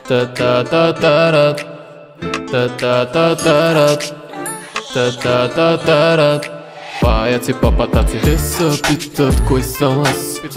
Та-та-та-тарат, та-та-та-тарат, та-та-та-тарат. Паяци, папатаци, те се питат кой съм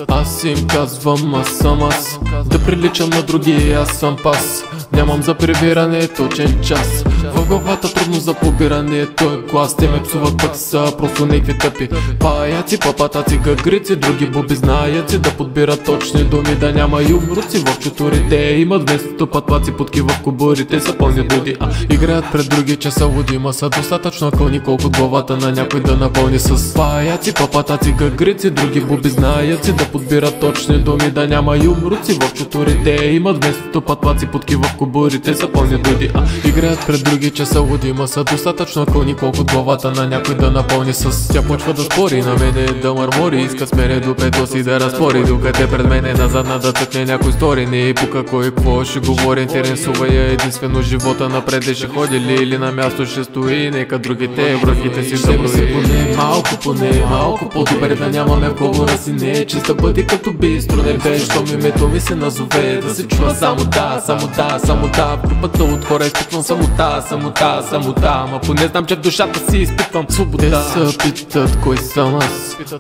аз им казвам аз съм аз. Да приличам на други, аз съм пас. Нямам за прибиране точен час. В главата трудно за побиране, той клас. Те ме псуват пък са просто някакви тъпи. Паяци, папатаци, гагрици, други буби знаят си да подбират точни думи, да няма юмруци в чутурите. Имат вместо пътлаци подки в кобурите, са пълни дуди, играят пред други, че са луди. Ма са достатъчно кълни, колко главата на някой да напълни с паяци, папатаци, гагрици, други буби знаят си да подбират точни думи, да няма юмруци в чутурите. Имат вместо пътлаци подки в кобурите, са пълни дуди, играят пред други, че са луди. Ма са достатъчно кълни, колко главата на някой да напълни с. Тя почва да спори на мене, да мърмори, иска с мене до пето си да разпори, докато пред мене назадна да тъкне някой стори. Не пука кой какво ще говори, интересува я единствено живота напред ще ходи ли или на място ще стои. Нека другите връхите си да брои. Малко по-добре да нямаме в говора си, не чиста бъди като бистро. Не бе, щом името ми се назове, да се чува само да. В групата от хора изпитвам самота, ама поне знам, че в душата си изпитвам свобода. Те се питат кой съм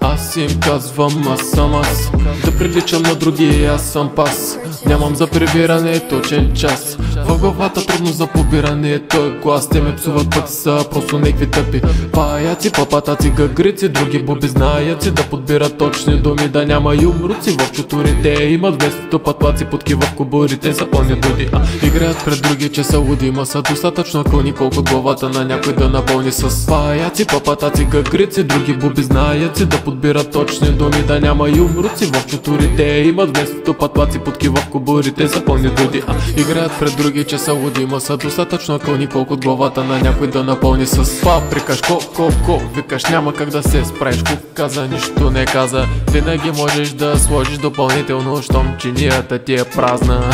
аз им казвам аз съм аз. Да приличам на други, аз съм пас. Нямам за прибиране точен час. В главата трудно за побиране, той глас. Те ме псуват пък са просто някакви тъпи. Паяци, папатаци, гагрици, други буби знаят си да подбират точни думи, да няма юмруци в чутурите. Имат вместо пътлаци подки в кобурите, са пълни дуди, играят пред други, че са луди. Ма са достатъчно кълни, колко главата на някой да напълни с паяци, папатаци, гагрици, други буби знаят си да подбират точни думи, да няма юмруци в чутурите. Имат вместо пътлаци подки в кобурите, са пълни дуди, играят пред други, че са луди. Ма са достатъчно кълни, колко главата на някой да напълни с. Паприкаш, ко, викаш няма как да се справиш. Ко каза, нищо не каза. Винаги можеш да сложиш допълнително, щом чинията ти е празна.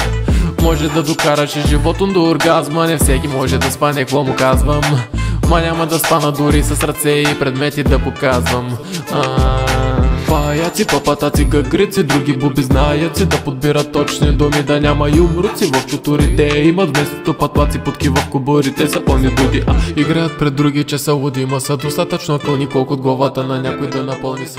Може да докараш и живото до оргазма. Не всеки може да спане, какво му казвам. Ма няма да спана дори с ръце и предмети да показвам. Паяци, папатаци, гагрици, други буби знаят си да подбират точни думи, да няма юмруци в чутурите. Имат вместо пътлаци подки в кобурите, са пълни дуди, играят пред други, че са луди. Ма са достатъчно кълни, колко главата на някой да напълни с.